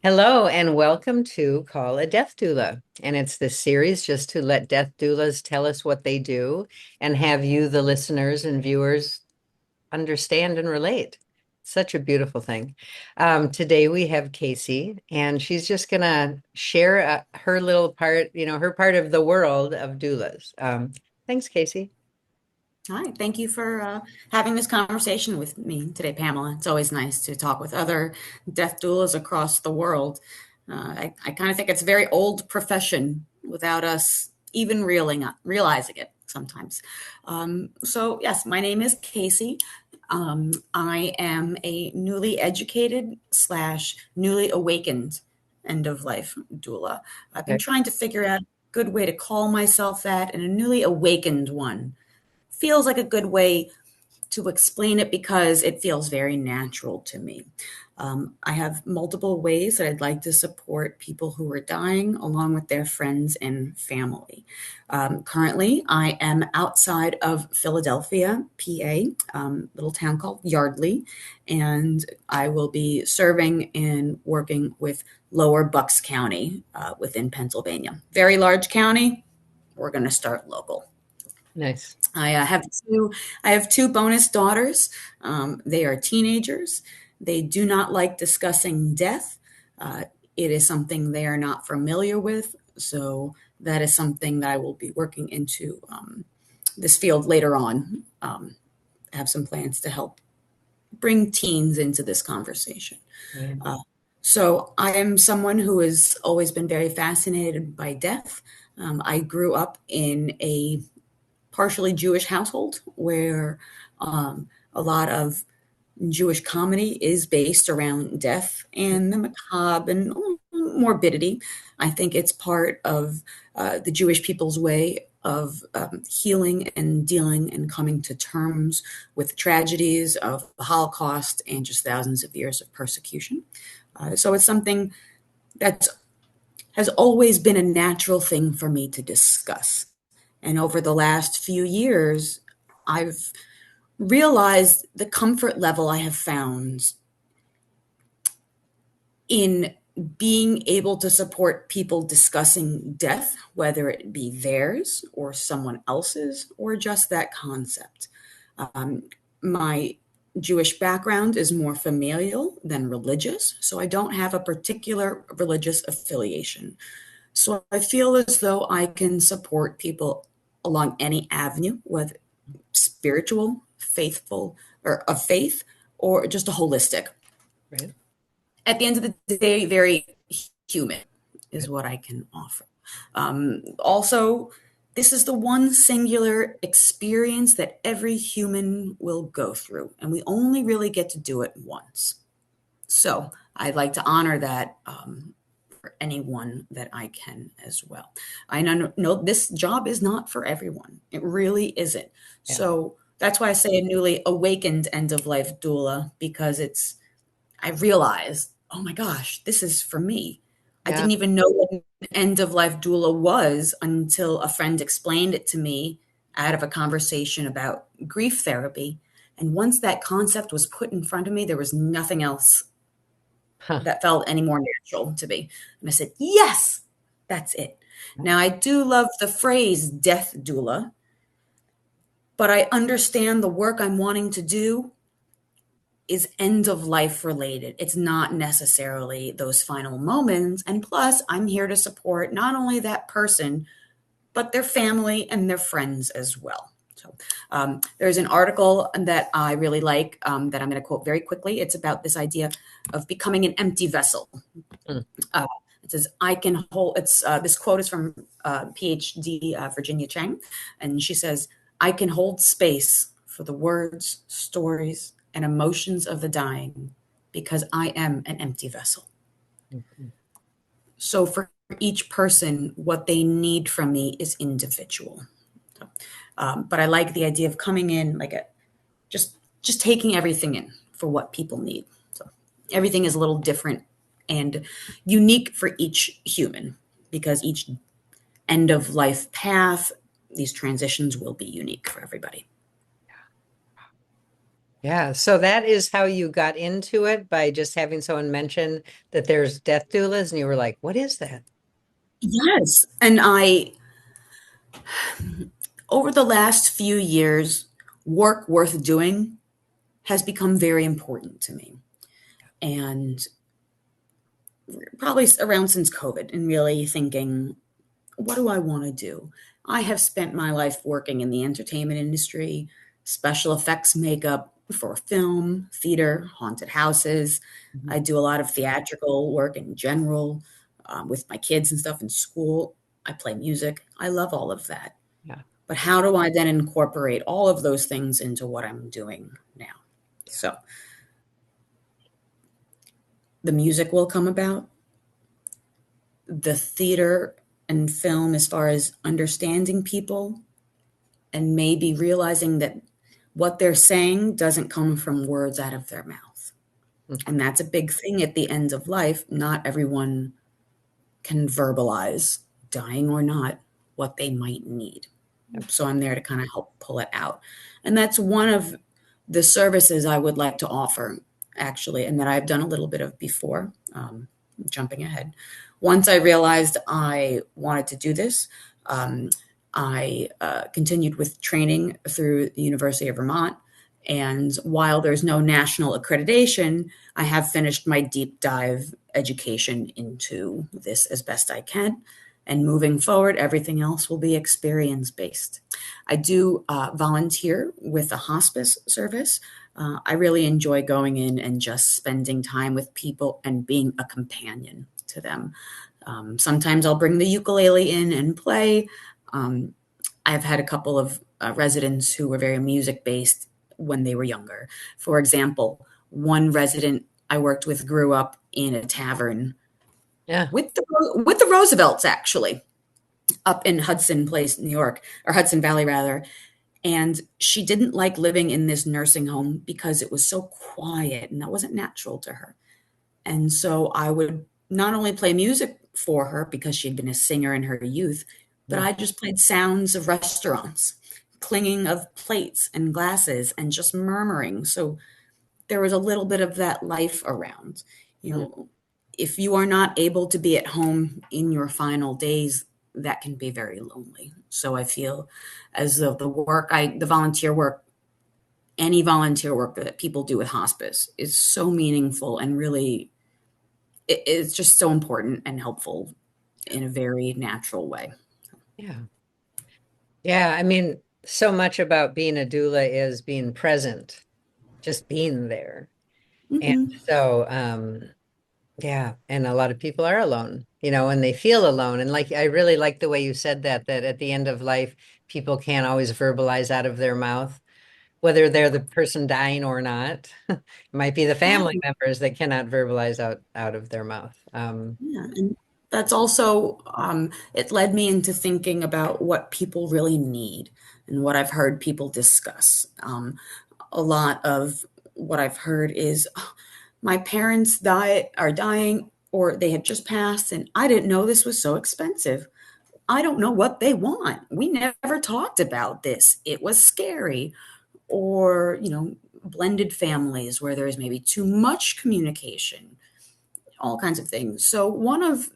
Hello and welcome to Call a Death Doula. And it's this series just to let death doulas tell us what they do and have you, the listeners and viewers, understand and relate. Such a beautiful thing. Today we have Casey, and she's just going to share her little part, her part of the world of doulas. Thanks, Casey. Hi, thank you for having this conversation with me today, Pamela. It's always nice to talk with other death doulas across the world. I kind of think it's a very old profession without us even realizing it sometimes. So, yes, my name is Casey. I am a newly educated slash newly awakened end of life doula. I've been Okay. trying to figure out a good way to call myself that, and a newly awakened one feels like a good way to explain it because it feels very natural to me. I have multiple ways that I'd like to support people who are dying along with their friends and family. Currently, I am outside of Philadelphia, PA, little town called Yardley, and I will be serving and working with Lower Bucks County within Pennsylvania. Very large county. We're going to start local. Nice. I have two. I have two bonus daughters. They are teenagers. They do not like discussing death. Uh, it is something they are not familiar with. So that is something that I will be working into this field later on. I have some plans to help bring teens into this conversation. Right. Uh, so I am someone who has always been very fascinated by death. I grew up in a partially Jewish household where a lot of Jewish comedy is based around death and the macabre and morbidity. I think it's part of the Jewish people's way of healing and dealing and coming to terms with tragedies of the Holocaust and just thousands of years of persecution. So it's something that has always been a natural thing for me to discuss. And over the last few years, I've realized the comfort level I have found in being able to support people discussing death, whether it be theirs or someone else's, or just that concept. Um, my Jewish background is more familial than religious, so I don't have a particular religious affiliation. So I feel as though I can support people along any avenue, whether spiritual, faithful, or of faith, or just a holistic. Right. At the end of the day, very human is Right. what I can offer. Also, this is the one singular experience that every human will go through, and we only really get to do it once. So I'd like to honor that for anyone that I can as well. I know this job is not for everyone. It really isn't. Yeah. So that's why I say a newly awakened end of life doula, because I realized, oh my gosh, this is for me. I Yeah. didn't even know what an end of life doula was until a friend explained it to me out of a conversation about grief therapy. And once that concept was put in front of me, there was nothing else Huh. that felt any more natural to me. And I said, yes, that's it. Now, I do love the phrase death doula, but I understand the work I'm wanting to do is end of life related. It's not necessarily those final moments. And plus, I'm here to support not only that person, but their family and their friends as well. So there's an article that I really like that I'm going to quote very quickly. It's about this idea of becoming an empty vessel. Mm. Uh, it says, I can hold, this quote is from PhD Virginia Chang, and she says, I can hold space for the words, stories, and emotions of the dying because I am an empty vessel. Mhm. So for each person, what they need from me is individual. So, but I like the idea of coming in like a just taking everything in for what people need. So everything is a little different and unique for each human because each end of life path, these transitions will be unique for everybody. Yeah. So that is how you got into it, by just having someone mention that there's death doulas, and you were like, what is that? Yes. And over the last few years, work worth doing has become very important to me. And probably around since COVID, and really thinking, what do I want to do? I have spent my life working in the entertainment industry, special effects makeup for film, theater, haunted houses. I Mhm. do a lot of theatrical work in general, with my kids and stuff in school. I play music. I love all of that. Yeah. But how do I then incorporate all of those things into what I'm doing now? So the music will come about, the theater and film, as far as understanding people and maybe realizing that what they're saying doesn't come from words out of their mouth. Mhm. And that's a big thing at the end of life. Not everyone can verbalize, dying or not, what they might need. So I'm there to kind of help pull it out. And that's one of the services I would like to offer, actually, and that I've done a little bit of before. Jumping ahead. Once I realized I wanted to do this, um, I continued with training through the University of Vermont. And while there's no national accreditation, I have finished my deep dive education into this as best I can. And moving forward, everything else will be experience based. I do volunteer with a hospice service. I really enjoy going in and just spending time with people and being a companion to them. Sometimes I'll bring the ukulele in and play. Um, I've had a couple of residents who were very music based when they were younger. For example, one resident I worked with grew up in a tavern Yeah. with the Roosevelts, actually, up in Hudson Place, New York, or Hudson Valley rather. And she didn't like living in this nursing home because it was so quiet and that wasn't natural to her. And so I would not only play music for her because she'd been a singer in her youth, but Mm. I just played sounds of restaurants, clinging of plates and glasses, and just murmuring. So there was a little bit of that life around. You Mm. know, if you are not able to be at home in your final days, that can be very lonely. So I feel as though the volunteer work, any volunteer work that people do with hospice is so meaningful and really, it's just so important and helpful in a very natural way. Yeah. Yeah. I mean, so much about being a doula is being present, just being there. And Hmm. so, yeah, and a lot of people are alone, and they feel alone. And like, I really like the way you said that at the end of life, people can't always verbalize out of their mouth, whether they're the person dying or not. It might be the family Right. members that cannot verbalize out of their mouth. Yeah, and that's also, it led me into thinking about what people really need and what I've heard people discuss. A lot of what I've heard is, "Oh, my parents are dying or they have just passed, and I didn't know this was so expensive. I don't know what they want. We never talked about this. It was scary." Or, blended families where there is maybe too much communication, all kinds of things. So, one of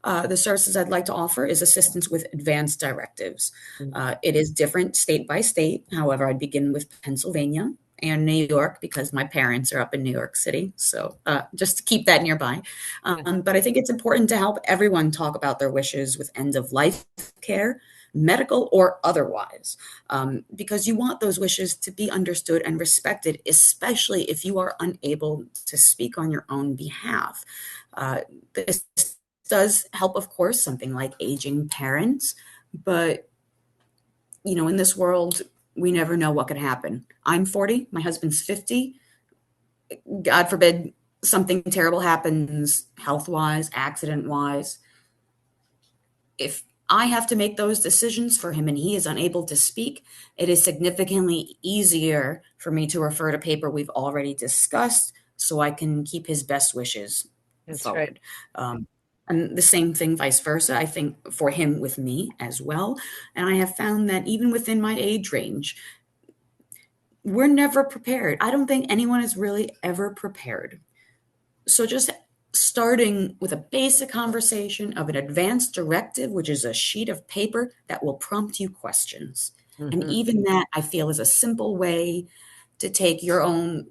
the services I'd like to offer is assistance with advanced directives. It is different state by state. However, I'd begin with Pennsylvania and New York because my parents are up in New York City. So just to keep that nearby. Yeah, But I think it's important to help everyone talk about their wishes with end of life care, medical or otherwise, because you want those wishes to be understood and respected, especially if you are unable to speak on your own behalf. This does help, of course, something like aging parents, but in this world, we never know what could happen. I'm 40, my husband's 50. God forbid something terrible happens health wise, accident wise. If I have to make those decisions for him and he is unable to speak, it is significantly easier for me to refer to paper we've already discussed so I can keep his best wishes that's right. forward. Um, and the same thing, vice versa, I think for him with me as well. And I have found that even within my age range, we're never prepared. I don't think anyone is really ever prepared. So just starting with a basic conversation of an advanced directive, which is a sheet of paper that will prompt you questions. And Hmm. even that I feel is a simple way to take your own,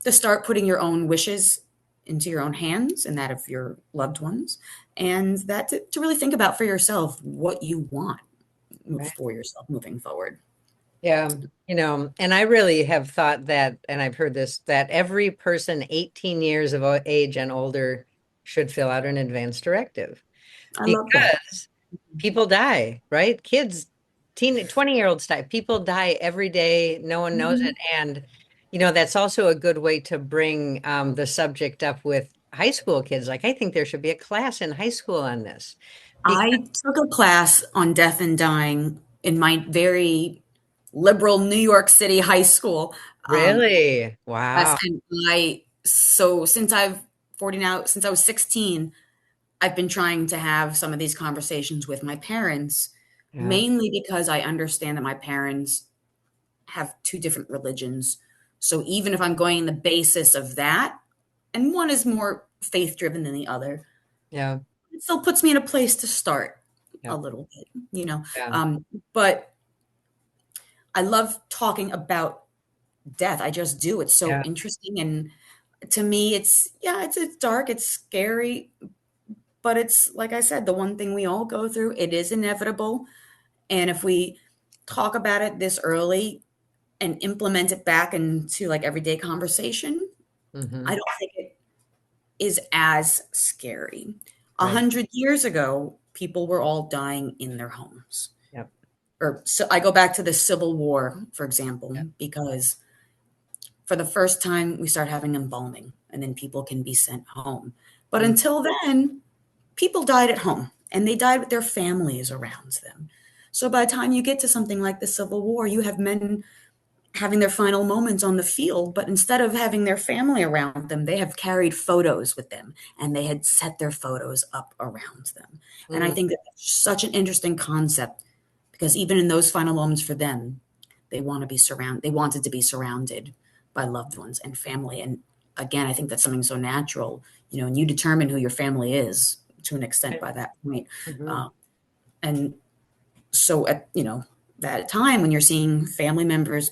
to start putting your own wishes into your own hands and that of your loved ones. And that to really think about for yourself what you want Right. for yourself moving forward. Yeah. And I really have thought that, and I've heard this, that every person 18 years of age and older should fill out an advance directive I love that. because people die, right? Kids, 20-year-olds die. People die every day. No one knows Mhm. it. And, that's also a good way to bring the subject up with high school kids. Like, I think there should be a class in high school on this. Because I took a class on death and dying in my very liberal New York City high school. really, Yes, wow. and so since I've 40 now, since I was 16, I've been trying to have some of these conversations with my parents, Yeah. mainly because I understand that my parents have two different religions. So even if I'm going the basis of that, and one is more faith driven than the other, Yeah. it still puts me in a place to start a Yeah. little bit, you know. Yeah. But I love talking about death. I just do. It's so Yeah. interesting. And to me, it's dark, it's scary, but it's like I said, the one thing we all go through, it is inevitable. And if we talk about it this early and implement it back into like everyday conversation, I Hmm. don't think it is as scary. A Right. 100 years ago, people were all dying in their homes. Yep. Or so I go back to the Civil War, for example, Yep. because for the first time we start having embalming and then people can be sent home. But Mm. until then, people died at home and they died with their families around them. So by the time you get to something like the Civil War, you have men having their final moments on the field, but instead of having their family around them, they have carried photos with them and they had set their photos up around them. And I Mm. think that that's such an interesting concept because even in those final moments for them, they wanted to be surrounded by loved ones and family. And again, I think that's something so natural, and you determine who your family is to an extent by that point. Hmm. Uh, and so at, that time when you're seeing family members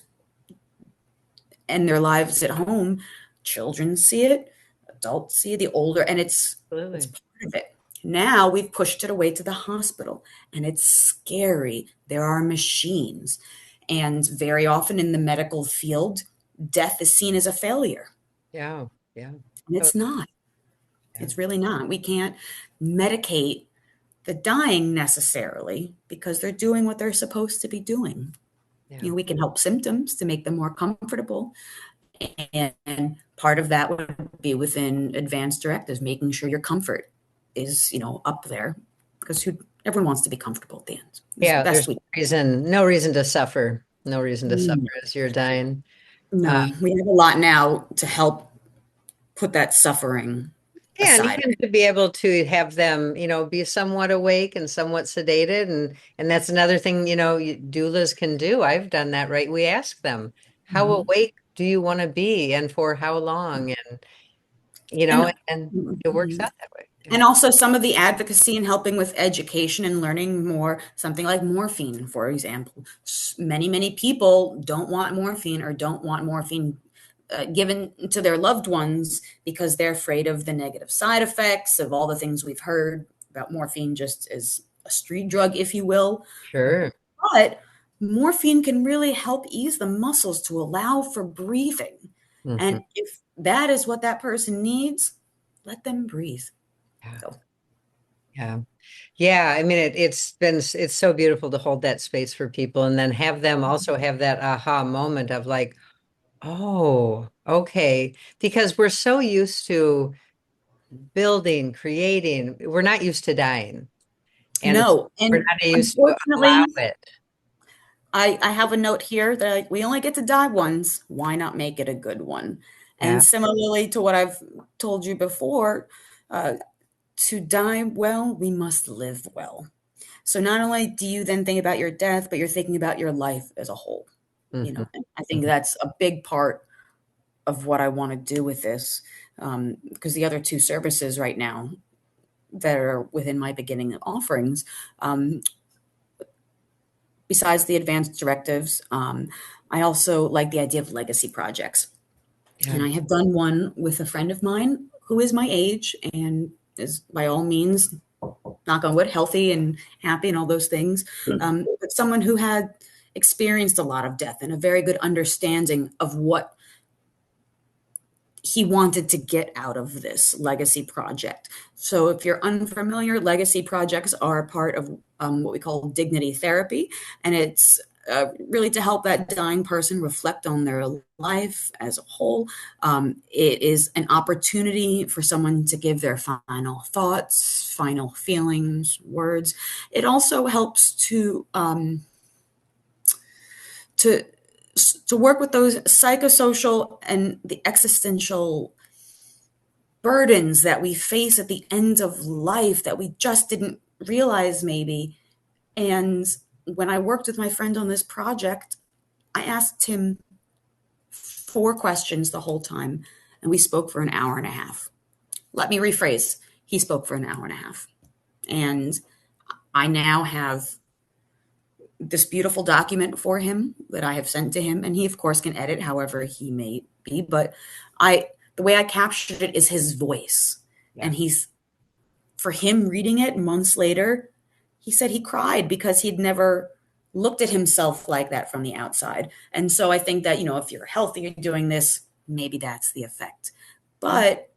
and their lives at home, children see it, adults see it, the older, and it's Absolutely. part of it. Now we've pushed it away to the hospital, and it's scary. There are machines, and very often in the medical field, death is seen as a failure, Yeah. Yeah. and Oh, it's not. yeah. It's really not. We can't medicate the dying necessarily because they're doing what they're supposed to be doing. Yeah. We can help symptoms to make them more comfortable. And part of that would be within advanced directives, making sure your comfort is, up there because everyone wants to be comfortable at the end. It's the Yeah. There's best we no reason to suffer. No reason to suffer can. as you're dying. Uh, No, we have a lot now to help put that suffering yeah, and aside. even to be able to have them, be somewhat awake and somewhat sedated, and that's another thing, doulas can do. I've done that, right? We ask them, how Mhm. awake do you want to be, and for how long, and And and it works mhm. out that way. Yeah. And also some of the advocacy and helping with education and learning more, something like morphine, for example. Many people don't want morphine or don't want morphine given to their loved ones because they're afraid of the negative side effects of all the things we've heard about morphine just as a street drug, if you will. Sure. But morphine can really help ease the muscles to allow for breathing. Hmm. And if that is what that person needs, let them breathe. Yeah. So, Yeah. Yeah, I mean it's so beautiful to hold that space for people and then have them also have that aha moment of like, oh, okay, because we're so used to building, creating, we're not used to dying, and no, we're and not used to allow unfortunately, it. I have a note here that like, we only get to die once. Why not make it a good one? Yeah. And similarly to what I've told you before, uh, to die well, we must live well. So not only do you then think about your death, but you're thinking about your life as a whole. Hmm. And I think that's a big part of what I want to do with this, because the other two services right now that are within my beginning offerings, besides the advanced directives, I also like the idea of legacy projects. Yeah. And I have done one with a friend of mine who is my age and is by all means, knock on wood, healthy and happy and all those things. But someone who had experienced a lot of death and a very good understanding of what he wanted to get out of this legacy project. So, if you're unfamiliar, legacy projects are part of what we call dignity therapy, and it's really to help that dying person reflect on their life as a whole. It is an opportunity for someone to give their final thoughts, final feelings, words. It also helps to to work with those psychosocial and the existential burdens that we face at the end of life that we just didn't realize maybe. And when I worked with my friend on this project, I asked him 4 questions the whole time, and we spoke for an hour and a half. Let me rephrase. He spoke for an hour and a half. And I now have this beautiful document for him that I have sent to him, and he of course can edit however he may be, but I the way I captured it is his voice. Yeah. And he's for him reading it months later, he said he cried because he'd never looked at himself like that from the outside. And so I think that, if you're healthy, you're doing this, maybe that's the effect. Yeah. But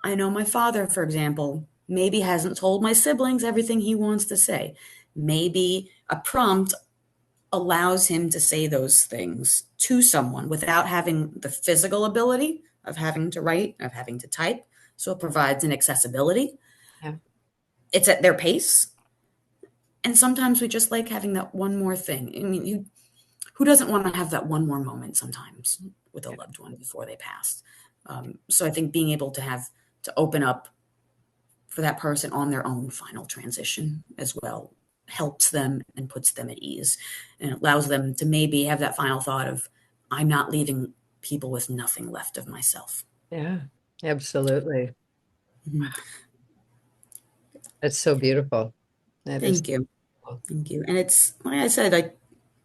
I know my father, for example, maybe hasn't told my siblings everything he wants to say. Maybe a prompt allows him to say those things to someone without having the physical ability of having to write, of having to type. So it provides an accessibility. Yeah. It's at their pace. And sometimes we just like having that one more thing. I mean, who doesn't want to have that one more moment sometimes with a Yeah. loved one before they pass? So I think being able to open up for that person on their own final transition as well helps them and puts them at ease, and it allows them to maybe have that final thought of, I'm not leaving people with nothing left of myself. Yeah. Absolutely. Mhm. That's so beautiful. That is Thank you. beautiful. Thank you. And it's like I said,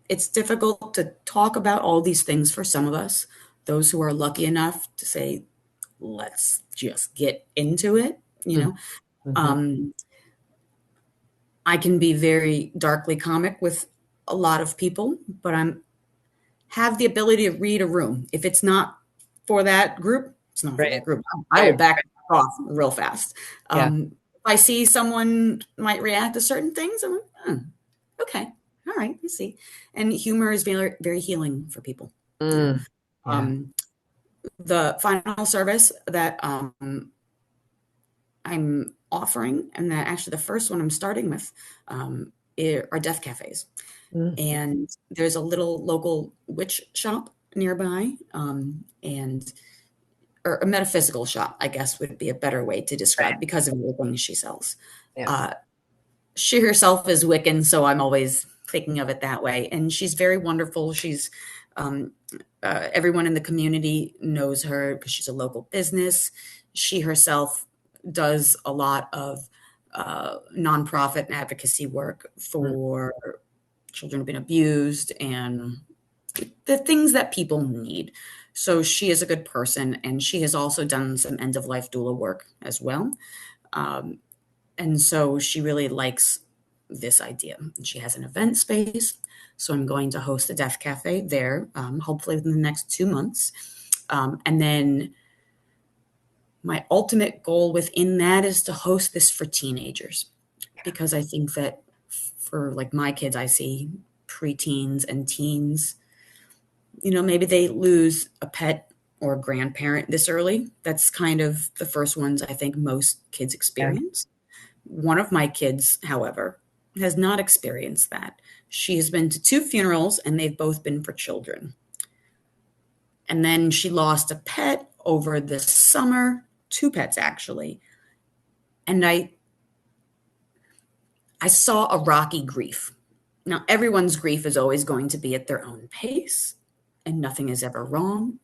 it's difficult to talk about all these things for some of us, those who are lucky enough to say, let's just get into it. Mm-hmm. Um, I can be very darkly comic with a lot of people, but I'm have the ability to read a room. If it's not for that group, it's not for Right. that group. I will Right. back off real fast. Yeah. If I see someone might react to certain things, I'm like, okay, all right, I see. And humor is very, very healing for people. You know, Mm. Yeah. um, the final service that I'm offering, and that actually the first one I'm starting with, are death cafes. Mm. And there's a little local witch shop nearby, and or a metaphysical shop, I guess would be a better way to Right. describe because of the things she sells. Yeah. Uh, she herself is Wiccan, so I'm always thinking of it that way. And she's very wonderful. She's um, everyone in the community knows her because she's a local business. She herself does a lot of nonprofit and advocacy work Mm. for children who've been abused and the things that people need. So she is a good person, and she has also done some end of life doula work as well. Um, and so she really likes this idea. She has an event space. So I'm going to host a death cafe there, hopefully within the next 2 months. And then my ultimate goal within that is to host this for teenagers, because I think that for like my kids, I see preteens and teens, maybe they lose a pet or a grandparent this early. That's kind of the first ones I think most kids Yeah. experience. One of my kids, however, has not experienced that. She has been to 2 funerals, and they've both been for children. And then she lost a pet over this summer, 2 pets actually. And I saw a rocky grief. Now, everyone's grief is always going to be at their own pace, and nothing is ever wrong,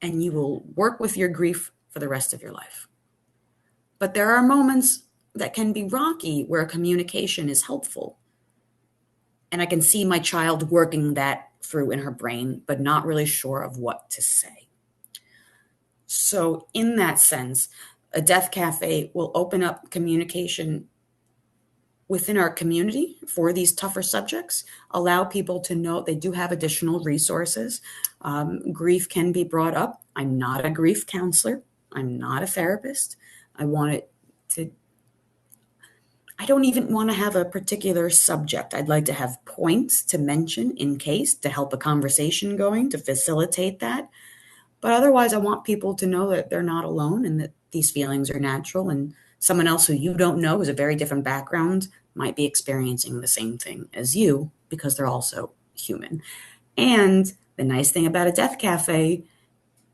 and you will work with your grief for the rest of your life. But there are moments that can be rocky where communication is helpful. And I can see my child working that through in her brain, but not really sure of what to say. So, in that sense, a death cafe will open up communication within our community for these tougher subjects, allow people to know they do have additional resources. Grief can be brought up. I'm not a grief counselor, I'm not a therapist. I want it to, I don't even want to have a particular subject. I'd like to have points to mention in case to help a conversation going, to facilitate that. But otherwise, I want people to know that they're not alone and that these feelings are natural, and someone else who you don't know who's a very different background might be experiencing the same thing as you because they're also human. And the nice thing about a death cafe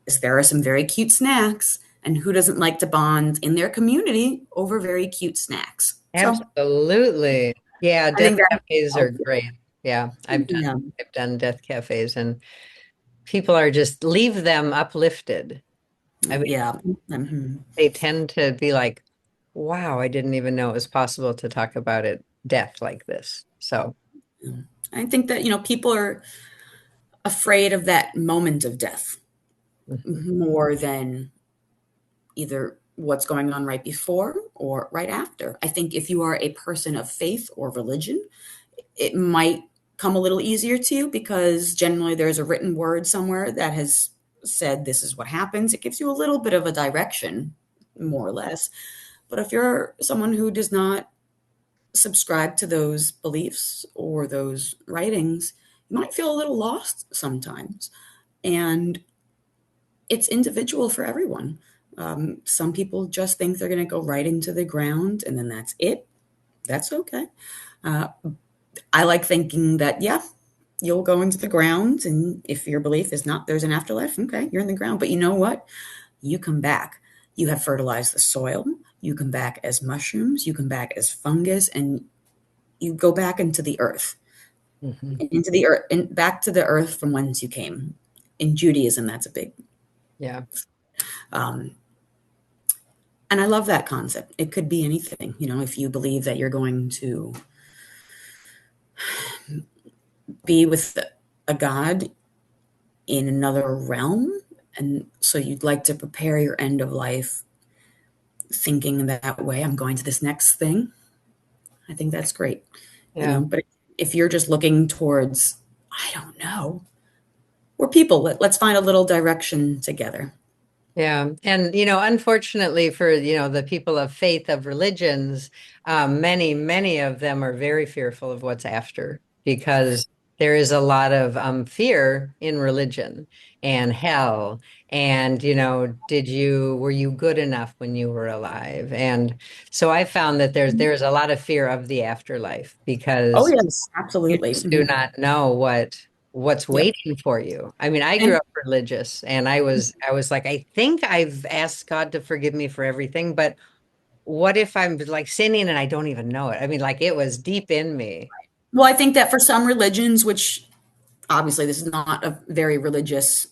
is there are some very cute snacks, and who doesn't like to bond in their community over very cute snacks? So Absolutely. Yeah, I death think that cafes are helps. great. Yeah, Yeah, I've done death cafes, and people are just leave them uplifted. I mean, yeah. Mhm. they tend to be like, wow, I didn't even know it was possible to talk about it, death like this. So, I think that, people are afraid of that moment of death mhm. more than either what's going on right before or right after. I think if you are a person of faith or religion, it might come a little easier to you because generally there's a written word somewhere that has said this is what happens. It gives you a little bit of a direction, more or less. But if you're someone who does not subscribe to those beliefs or those writings, you might feel a little lost sometimes. And it's individual for everyone. Some people just think they're going to go right into the ground and then that's it. That's okay. Uh, I like thinking that, yeah, you'll go into the ground. And if your belief is not there's an afterlife, okay, you're in the ground. But you know what? You come back. You have fertilized the soil. You come back as mushrooms. You come back as fungus. And you go back into the earth, Mhm. into the earth, and back to the earth from whence you came. In Judaism, that's a big. Yeah. Um, And I love that concept. It could be anything, if you believe that you're going to be with a God in another realm. And so you'd like to prepare your end of life thinking that way. I'm going to this next thing. I think that's great, Yeah. but if you're just looking towards, I don't know, we're people. Let's find a little direction together. Yeah. And, unfortunately for, the people of faith, of religions, many of them are very fearful of what's after because there is a lot of fear in religion and hell. And, were you good enough when you were alive? And so I found that there's a lot of fear of the afterlife Oh, because yes, you absolutely. just do Mhm. not know what's Yep. waiting for you. I mean, I grew And up religious and I was like, I think I've asked God to forgive me for everything, but what if I'm like sinning and I don't even know it? I mean, like it was deep in me. well, I think that for some religions, which obviously this is not a very religious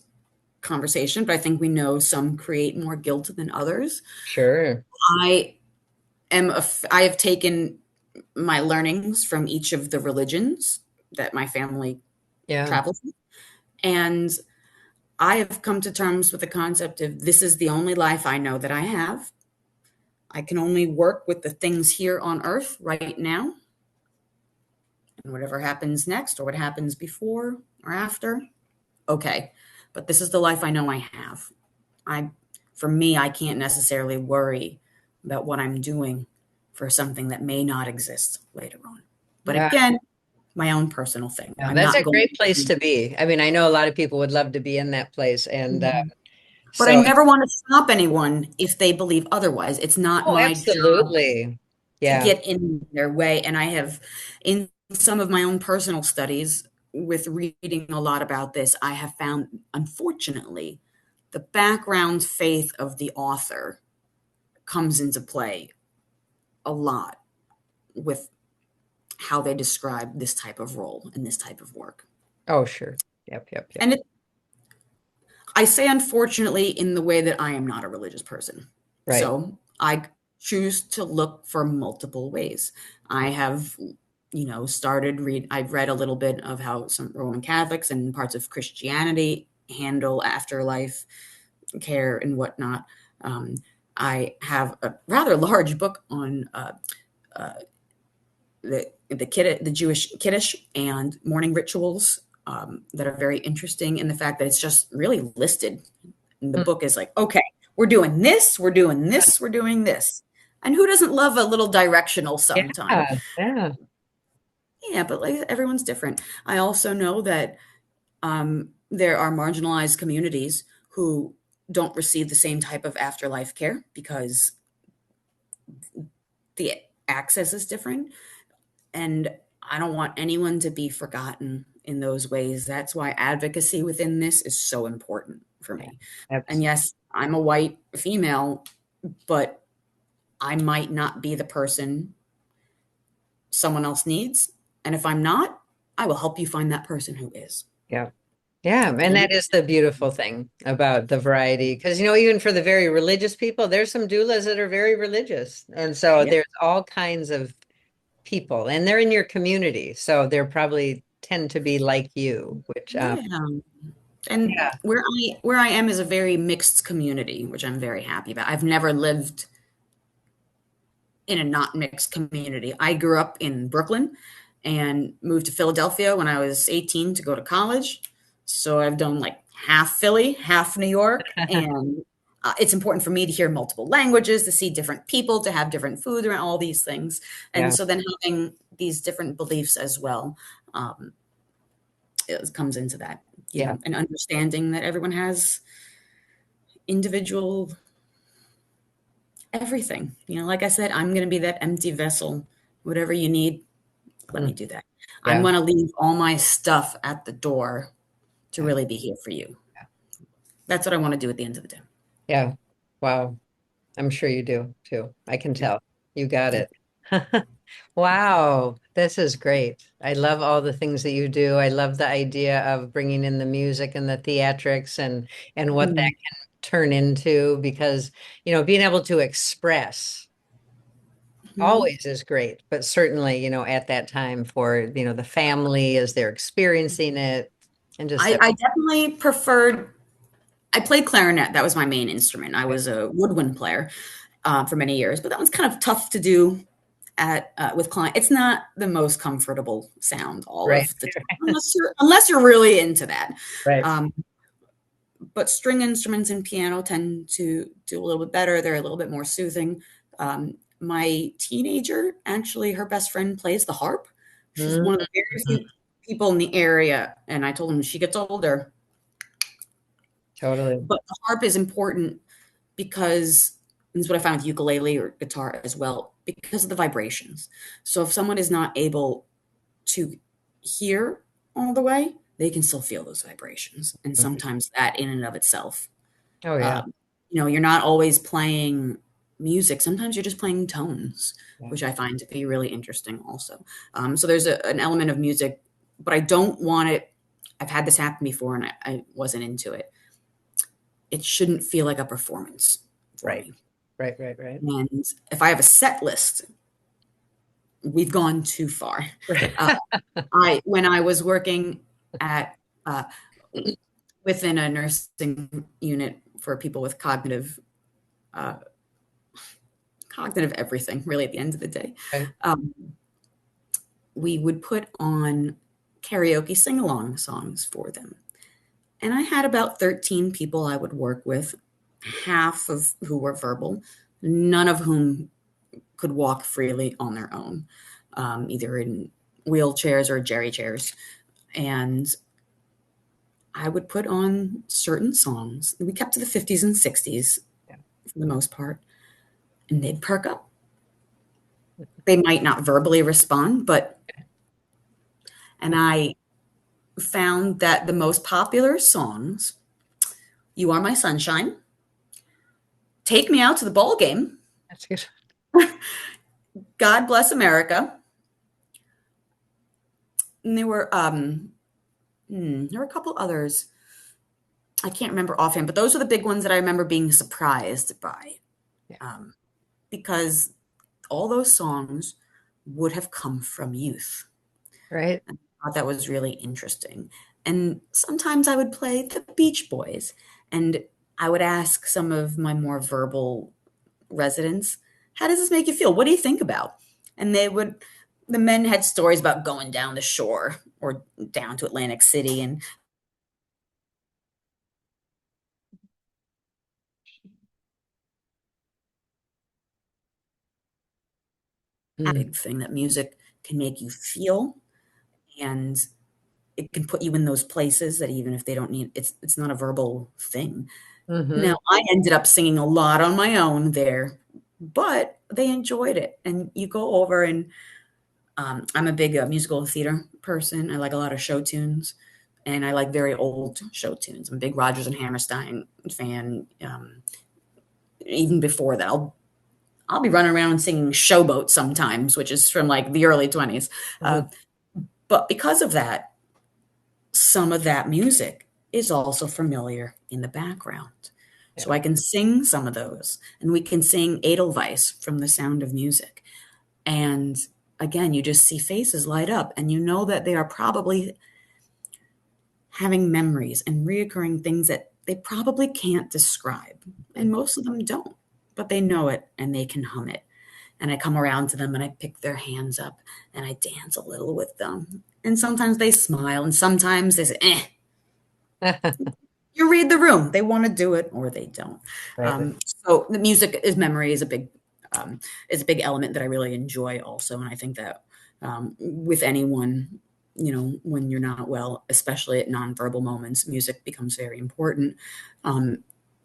conversation, but I think we know some create more guilt than others. Sure. I I have taken my learnings from each of the religions that my family Yeah. travels with, and I have come to terms with the concept of this is the only life I know that I have. I can only work with the things here on earth right now, and whatever happens next or what happens before or after, okay. But this is the life I know I have. I For me, I can't necessarily worry about what I'm doing for something that may not exist later on. But Yeah. again, my own personal thing. Yeah, I'm that's not a going great place to. to be. I mean, I know a lot of people would love to be in that place. And But I so, never want to stop anyone if they believe otherwise. It's not oh, my job absolutely. to Yeah. get in their way. And I have, in some of my own personal studies, with reading a lot about this, I have found, unfortunately, the background faith of the author comes into play a lot with how they describe this type of role and this type of work. Oh, sure. Yep. Yep. Yep. And it, I say unfortunately in the way that I am not a religious person. Right. So I choose to look for multiple ways. I have, I've read a little bit of how some Roman Catholics and parts of Christianity handle afterlife care and whatnot. Um, I have a rather large book on uh, the Jewish Kiddush and mourning rituals that are very interesting in the fact that it's just really listed. And the Mm. book is like, okay, we're doing this, we're doing this, we're doing this. And who doesn't love a little directional sometime? Yeah. Yeah. Yeah, but like everyone's different. I also know that there are marginalized communities who don't receive the same type of afterlife care because the access is different. And I don't want anyone to be forgotten in those ways. That's why advocacy within this is so important for Yeah. me. And That's, yes, I'm a white female, but I might not be the person someone else needs. And if I'm not, I will help you find that person who is. yeah. Yeah, and And that is the beautiful thing about the variety. Because, even for the very religious people, there's some doulas that are very religious. And so yeah, there's all kinds of people, and they're in your community. So they're probably tend to be like you, which, yeah. And yeah, where I am is a very mixed community, which I'm very happy about. I've never lived in a not mixed community. I grew up in Brooklyn and moved to Philadelphia when I was 18 to go to college. So I've done like half Philly, half New York. And it's important for me to hear multiple languages, to see different people, to have different food around all these things. And yeah, so then having these different beliefs as well um, it comes into that, yeah, and understanding that everyone has individual everything. Like I said, I'm going to be that empty vessel. Whatever you need, let mm, me do that. I'm yeah, going to leave all my stuff at the door to yeah, really be here for you. That's what I want to do at the end of the day. yeah. Wow. I'm sure you do too. I can Yeah. tell. You got Yeah. it. Wow, this is great. I love all the things that you do. I love the idea of bringing in the music and the theatrics and what that Mhm. can turn into because, being able to express Mhm. always is great, but certainly, at that time for, the family as they're experiencing it and just I definitely preferred. I played clarinet. That was my main instrument. I everything. was a woodwind player for many years, but that one's kind of tough to do at with client. It's not the most comfortable sound all Right, of the time, unless you're really into that. right. Um, but string instruments and piano tend to do a little bit better. They're a little bit more soothing. My teenager, actually, her best friend plays the harp. She's one of the very Mhm. few people in the area, and I told him when she gets older. Totally. But the harp is important because this is what I found with ukulele or guitar as well, because of the vibrations. So if someone is not able to hear all the way, they can still feel those vibrations. And Mhm. sometimes that in and of itself, Oh yeah. um, you're not always playing music. Sometimes you're just playing tones, Yeah. which I find to be really interesting also. So there's an element of music, but I don't want it. I've had this happen before and I wasn't into it. It shouldn't feel like a performance for Right. me. Right, right, right. And if I have a set list, we've gone too far. Uh, I when I was working at uh, within a nursing unit for people with uh, cognitive everything, really, at the end of the day, Right. um, we would put on karaoke sing along songs for them. And I had about 13 people I would work with, half of who were verbal, none of whom could walk freely on their own, either in wheelchairs or jerry chairs. And I would put on certain songs. We kept to the 50s and 60s Yeah. for the most part, and they'd perk up. They might not verbally respond, and I found that the most popular songs, You Are My Sunshine, Take Me Out to the Ball Game, That's good. God Bless America, and there were a couple others. I can't remember offhand, but those are the big ones that I remember being surprised by, Yeah. um, because all those songs would have come from youth. Right. I thought that was really interesting. And sometimes I would play the Beach Boys, and I would ask some of my more verbal residents, how does this make you feel? What do you think about? And the men had stories about going down the shore or down to Atlantic City and a Mm. big thing that music can make you feel, and it can put you in those places that even if they don't need it's not a verbal thing. Hmm. Now, I ended up singing a lot on my own there, but they enjoyed it. And you go over and I'm a big musical theater person. I like a lot of show tunes, and I like very old show tunes. I'm a big Rodgers and Hammerstein fan. Even before that, I'll be running around singing Showboat sometimes, which is from like the early 20s. Uh, but because of that, some of that music is also familiar in the background. So Yeah. I can sing some of those, and we can sing Edelweiss from The Sound of Music. And again, you just see faces light up, and you know that they are probably having memories and reoccurring things that they probably can't describe. And most of them don't, but they know it and they can hum it. And I come around to them and I pick their hands up and I dance a little with them. And sometimes they smile, and sometimes they say, eh, you read the room. They want to do it or they don't. Right. So the music is memory is a big element that I really enjoy also, and I think that with anyone, when you're not well, especially at nonverbal moments, music becomes very important. Um,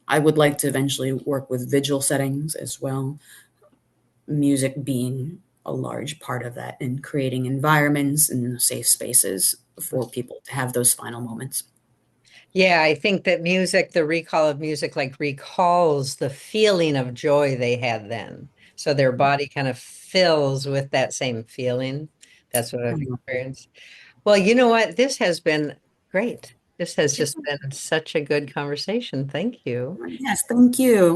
I would like to eventually work with vigil settings as well. Music being a large part of that and creating environments and safe spaces for people to have those final moments. Yeah, I think that music, the recall of music, like recalls the feeling of joy they had then. So their body kind of fills with that same feeling. That's what I've experienced. Well, you know what? This has been great. This has just been such a good conversation. Thank you. Yes, thank you.